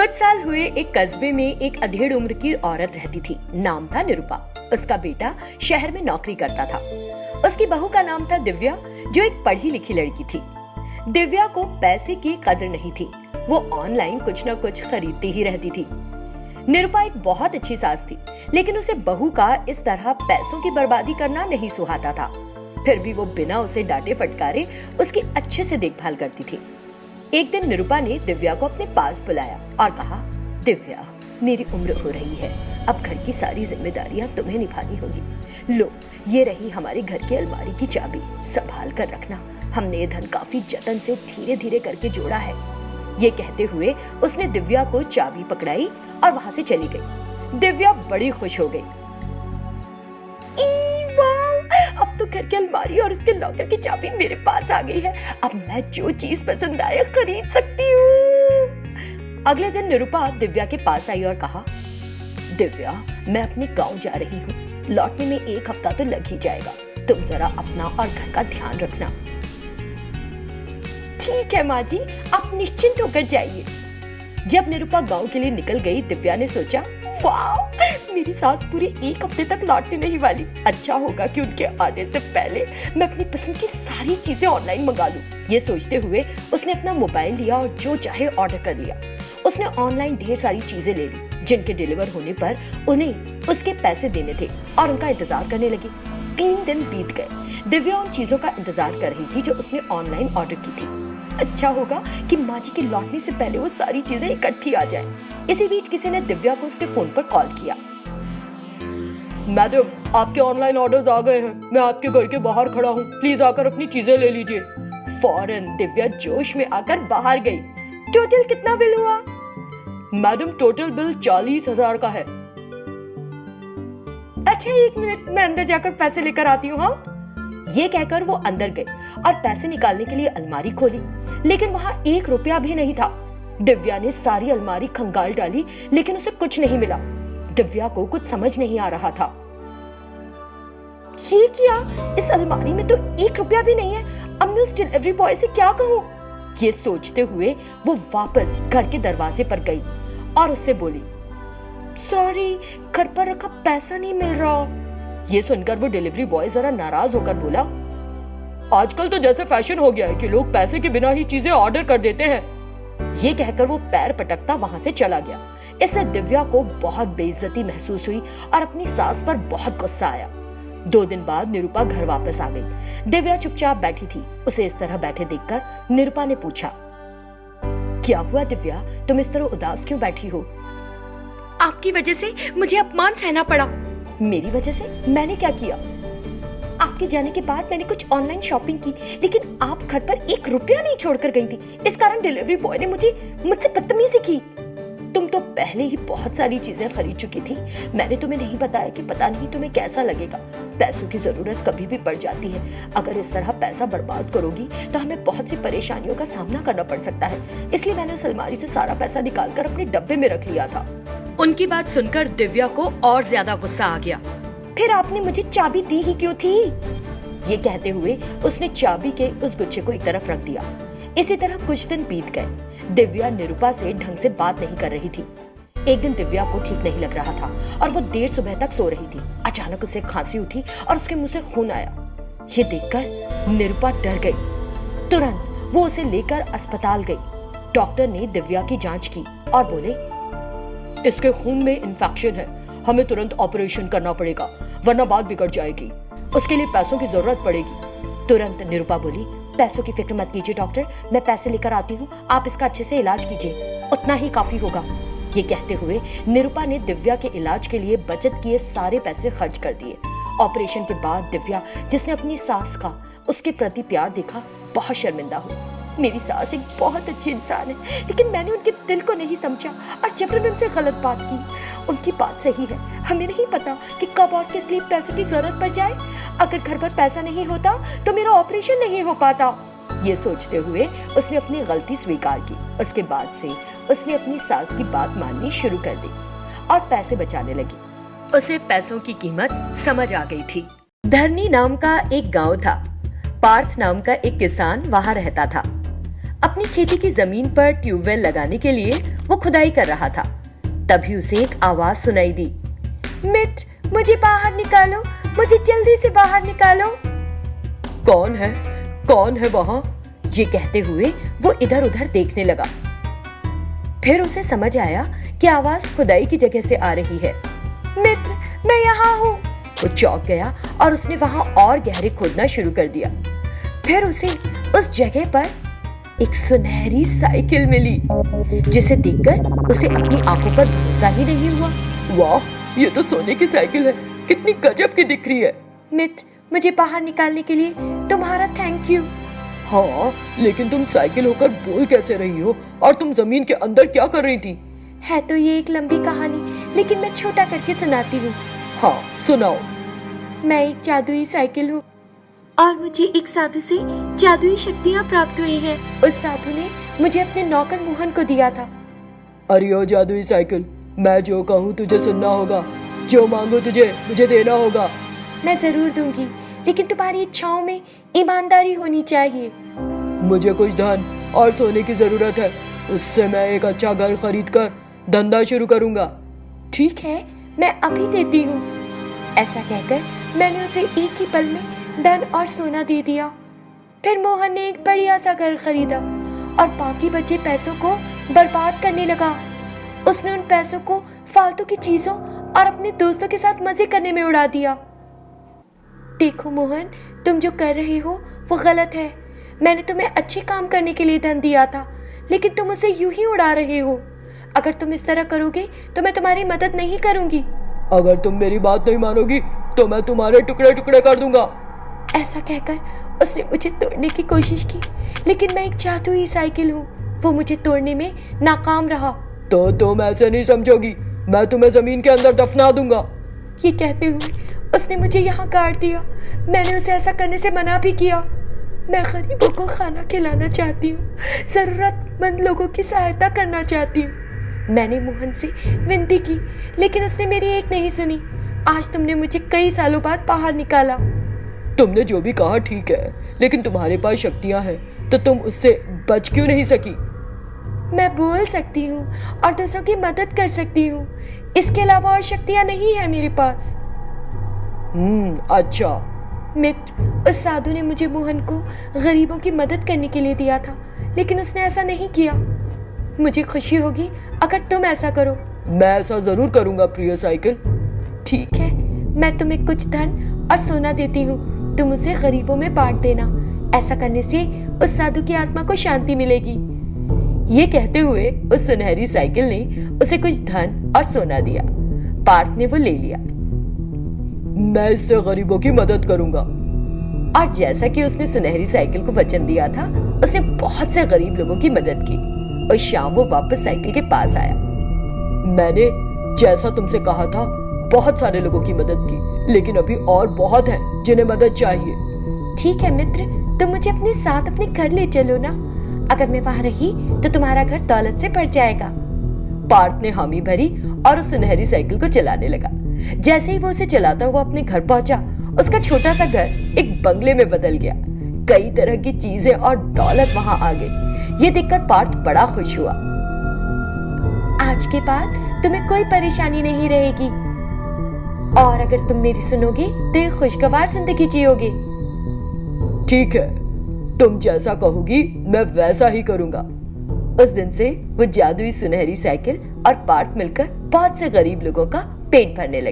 कुछ साल हुए एक कस्बे में एक अधेड़ उम्र की औरत रहती थी। नाम था निरुपा। उसका बेटा शहर में नौकरी करता था। उसकी बहू का नाम था दिव्या, जो एक पढ़ी लिखी लड़की थी। दिव्या को पैसे की कदर नहीं थी। वो ऑनलाइन कुछ न कुछ खरीदती ही रहती थी। निरुपा एक बहुत अच्छी सास थी, लेकिन उसे बहू का इस तरह पैसों की बर्बादी करना नहीं सुहाता था। फिर भी वो बिना उसे डांटे फटकारे उसकी अच्छे से देखभाल करती थी। एक दिन निरुपा ने दिव्या को अपने पास बुलाया और कहा, दिव्या, मेरी उम्र हो रही है, अब घर की सारी जिम्मेदारियां तुम्हें निभानी होगी। लो, ये रही हमारे घर की अलमारी की चाबी, संभाल कर रखना। हमने ये धन काफी जतन से धीरे धीरे करके जोड़ा है। ये कहते हुए उसने दिव्या को चाबी पकड़ाई और वहां से चली गई। दिव्या बड़ी खुश हो गई। अब तो घर की अलमारी और उसके लॉकर की चाबी मेरे पास आ गई है। अब मैं जो चीज पसंद आए खरीद सकती हूँ। अगले दिन निरुपा दिव्या के पास आई और कहा, दिव्या, मैं अपने गांव जा रही हूँ। लौटने में 1 हफ्ता तो लग ही जाएगा। तुम जरा अपना और घर का ध्यान रखना। ठीक है माँ जी, आप निश्चिंत होकर जाइए। जब निरुपा गांव के लिए निकल गई, दिव्या ने सोचा, वाह, मेरी सास पूरे 1 हफ्ते तक लौटने नहीं वाली। अच्छा होगा कि उनके आने से पहले मैं अपनी पसंद की सारी चीजें ऑनलाइन मंगा लूं। ये सोचते हुए उसने अपना मोबाइल लिया और जो चाहे ऑर्डर कर लिया। उसने ऑनलाइन ढेर सारी चीजें ले ली, जिनके डिलीवर होने पर उन्हें उसके पैसे देने थे, और उनका इंतजार करने लगी। 3 दिन बीत गए। दिव्या उन चीजों का इंतजार कर रही थी जो उसने ऑनलाइन ऑर्डर की थी। अच्छा होगा कि माँ जी के लौटने से पहले वो सारी चीजें इकट्ठी आ जाएं। इसी बीच किसी ने दिव्या को उसके फोन पर कॉल किया। मैडम, आपके ऑनलाइन ऑर्डर्स आ गए हैं। मैं आपके घर के बाहर खड़ा हूँ, प्लीज आकर अपनी चीजें ले लीजिए। फौरन दिव्या जोश में आकर बाहर गई। टोटल कितना बिल हुआ? मैडम, टोटल बिल 40,000 का है। अच्छा, 1 मिनट, मैं अंदर जाकर पैसे लेकर आती हूँ। हाँ, ये कहकर वो अंदर गई और पैसे निकालने के लिए अलमारी खोली, लेकिन वहां 1 रुपया भी नहीं था। दिव्या ने सारी अलमारी खंगाल डाली, लेकिन उसे कुछ नहीं मिला। दिव्या को कुछ समझ नहीं आ रहा था। ये क्या, इस अलमारी में तो 1 रुपया भी नहीं है। अब मैं उस डिलीवरी बॉय से क्या कहूँ? ये सोचते हुए वो वापस घर के दरवाजे पर गई और उससे बोली, सॉरी, घर पर रखा पैसा नहीं मिल रहा। ये सुनकर वो डिलीवरी बॉय जरा नाराज होकर बोला, आजकल तो जैसे फैशन हो गया है कि लोग पैसे के बिना ही चीजें ऑर्डर कर देते हैं। ये कहकर वो पैर पटकता वहां से चला गया। इससे दिव्या को बहुत बेइज्जती महसूस हुई और अपनी सास पर बहुत गुस्सा आया। 2 दिन बाद निरुपा घर वापस आ गई। दिव्या चुपचाप बैठी थी। उसे इस तरह बैठे देखकर निरुपा ने पूछा, क्या हुआ दिव्या, तुम इस तरह उदास क्यों बैठी हो? आपकी वजह से मुझे अपमान सहना पड़ा। मेरी वजह से? मैंने क्या किया? आपके जाने के बाद मैंने कुछ ऑनलाइन शॉपिंग की, लेकिन आप घर पर 1 रुपया नहीं छोड़कर गई थी। इस कारण डिलीवरी बॉय ने मुझसे बदतमीजी की। तुम तो पहले ही बहुत सारी चीजें खरीद चुकी थी। मैंने तुम्हें नहीं बताया कि पता नहीं तुम्हें कैसा लगेगा। पैसों की जरूरत कभी भी पड़ जाती है। अगर इस तरह पैसा बर्बाद करोगी तो हमें बहुत सी परेशानियों का सामना करना पड़ सकता है। इसलिए मैंने उस अलमारी से सारा पैसा निकालकर अपने डब्बे में रख लिया था। उनकी बात सुनकर दिव्या को और ज्यादा गुस्सा आ गया। फिर आपने मुझे चाबी दी ही क्यों थी? ये कहते हुए उसने चाबी के उस गुच्छे को एक तरफ रख दिया। इसी तरह कुछ दिन बीत गए। दिव्या निरुपा से ढंग से बात नहीं कर रही थी। एक दिन दिव्या को ठीक नहीं लग रहा था और वो देर सुबह तक सो रही थी। अचानक उसे खांसी उठी और उसके मुंह से खून आया। ये देखकर निरुपा डर गई। तुरंत वो उसे लेकर अस्पताल गई। डॉक्टर ने दिव्या की जांच की और बोले, इसके खून में इन्फेक्शन है, हमें तुरंत ऑपरेशन करना पड़ेगा, वरना बात बिगड़ जाएगी। उसके लिए पैसों की जरूरत पड़ेगी। तुरंत निरुपा बोली, पैसों की फिक्र मत कीजिए डॉक्टर, मैं पैसे लेकर आती हूँ, आप इसका अच्छे से इलाज कीजिए, उतना ही काफी होगा। ये कहते हुए निरुपा ने दिव्या के इलाज के लिए बचत किए सारे पैसे खर्च कर दिए। ऑपरेशन के बाद दिव्या, जिसने अपनी सास का उसके प्रति प्यार देखा, बहुत शर्मिंदा हुई। मेरी सास एक बहुत अच्छी इंसान है, लेकिन मैंने उनके दिल को नहीं समझा और जबरन उनसे गलत बात की। उनकी बात सही है, हमें नहीं पता कि कब और किस लिए पैसों की जरूरत पड़ जाए। अगर घर पर पैसा नहीं होता तो मेरा ऑपरेशन नहीं हो पाता। ये सोचते हुए उसने अपनी गलती स्वीकार की। उसके बाद से उसने अपनी सास की बात माननी शुरू कर दी और पैसे बचाने लगी। उसे पैसों की कीमत समझ आ गई थी। धरनी नाम का एक गांव था। पार्थ नाम का एक किसान वहां रहता था। अपनी खेती की जमीन पर ट्यूबवेल लगाने के लिए वो खुदाई कर रहा था। तभी उसे एक आवाज सुनाई दी, मित्र मुझे बाहर निकालो, मुझे जल्दी से बाहर निकालो। कौन है वहां? ये कहते हुए वो इधर उधर देखने लगा। फिर उसे समझ आया कि आवाज खुदाई की जगह से आ रही है। मित्र मैं यहाँ हूँ। वो चौंक गया और उसने वहां और गहरे खोदना शुरू कर दिया। फिर उसे उस जगह पर एक सुनहरी साइकिल मिली, जिसे देखकर उसे अपनी आंखों पर भरोसा ही नहीं हुआ। वाह, ये तो सोने की साइकिल है, कितनी गजब की दिख रही है। मित्र मुझे बाहर निकालने के लिए तुम्हारा थैंक यू। हाँ, लेकिन तुम साइकिल होकर बोल कैसे रही हो और तुम जमीन के अंदर क्या कर रही थी? है तो ये एक लंबी कहानी, लेकिन मैं छोटा करके सुनाती हूँ। हाँ सुनाओ। मैं एक जादुई साइकिल हूँ और मुझे एक साधु से जादुई शक्तियाँ प्राप्त हुई हैं। उस साधु ने मुझे अपने नौकर मोहन को दिया था। अरे ओ जादुई साइकिल, मैं जो कहूँ तुझे सुनना होगा, जो मांगो तुझे मुझे देना होगा। मैं जरूर दूंगी, लेकिन तुम्हारी इच्छाओं में ईमानदारी होनी चाहिए। मुझे कुछ धन और सोने की जरूरत है, उससे मैं एक अच्छा घर खरीद कर धंधा शुरू करूंगा। ठीक है, मैं अभी देती हूँ। ऐसा कहकर मैंने उसे एक ही पल में धन और सोना दे दिया। फिर मोहन ने एक बढ़िया सा घर खरीदा और बाकी बचे पैसों को बर्बाद करने लगा। उसने उन पैसों को फालतू की चीजों और अपने दोस्तों के साथ मजे करने में उड़ा दिया। देखो मोहन, तुम जो कर रहे हो वो गलत है। मैंने तुम्हें अच्छे काम करने के लिए धन दिया था, लेकिन तुम उसे यूं ही उड़ा रहे हो। अगर तुम इस तरह करोगे तो मैं तुम्हारी मदद नहीं करूंगी। अगर तुम मेरी बात नहीं मानोगी तो मैं तुम्हारे टुकड़े टुकड़े कर दूंगा। ऐसा कहकर उसने मुझे तोड़ने की कोशिश की, लेकिन मैं एक जादुई साइकिल हूँ, वो मुझे तोड़ने में नाकाम रहा। तो तुम ऐसे नहीं समझोगी, मैं तुम्हें जमीन के अंदर दफना दूंगा। ये कहते हुए उसने मुझे यहाँ गाड़ दिया। मैंने उसे ऐसा करने से मना भी किया। मैं गरीबों को खाना खिलाना चाहती हूँ, जरूरतमंद लोगों की सहायता करना चाहती हूँ। मैंने मोहन से विनती की, लेकिन उसने मेरी एक नहीं सुनी। आज तुमने मुझे कई सालों बाद बाहर निकाला। तुमने जो भी कहा ठीक है, लेकिन तुम्हारे पास शक्तियां हैं, तो तुम उससे बच क्यों नहीं सकी? मैं बोल सकती हूँ और दूसरों की मदद कर सकती हूँ, इसके अलावा और शक्तियां नहीं है मेरे पास। अच्छा। मित्र, उस साधु ने मुझे मोहन को गरीबों की मदद करने के लिए दिया था, लेकिन उसने ऐसा नहीं किया। मुझे खुशी होगी अगर तुम ऐसा करो। मैं ऐसा जरूर करूंगा प्रिय साइकिल। ठीक है, मैं तुम्हें कुछ धन और सोना देती हूँ, तुम उसे गरीबों में बांट देना। ऐसा करने से उस साधु की आत्मा को शांति मिलेगी। ये कहते हुए उस सुनहरी साइकिल ने उसे कुछ धन और सोना दिया। पार्थ ने वो ले लिया। मैं इससे गरीबों की मदद करूंगा। और जैसा कि उसने सुनहरी साइकिल को वचन दिया था, उसने बहुत से गरीब लोगों की मदद की और शाम वो वापस साइकिल के पास आया। मैंने जैसा तुमसे कहा था बहुत सारे लोगों की मदद की, लेकिन अभी और बहुत हैं जिन्हें मदद चाहिए। ठीक है मित्र, तुम मुझे अपने साथ अपने घर ले चलो ना। अगर मैं वहां रही तो तुम्हारा घर दौलत से भर जाएगा। पार्थ ने हामी भरी और उस सुनहरी साइकिल को चलाने लगा। जैसे ही वो उसे चलाता हुआ अपने घर पहुंचा, उसका छोटा सा घर एक बंगले में बदल गया। कई तरह की चीजें और दौलत वहां आ गई। ये देखकर पार्थ बड़ा खुश हुआ। आज के बाद तुम्हें कोई परेशानी नहीं रहेगी, और अगर तुम मेरी सुनोगे तो एक खुशगवार जिंदगी जियोगे। ठीक है, तुम जैसा कहोगी मैं वैसा ही करूंगा। उस दिन से वो जादुई सुनहरी साइकिल और पार्थ मिलकर बहुत से गरीब लोगों का पेट भरने लगे।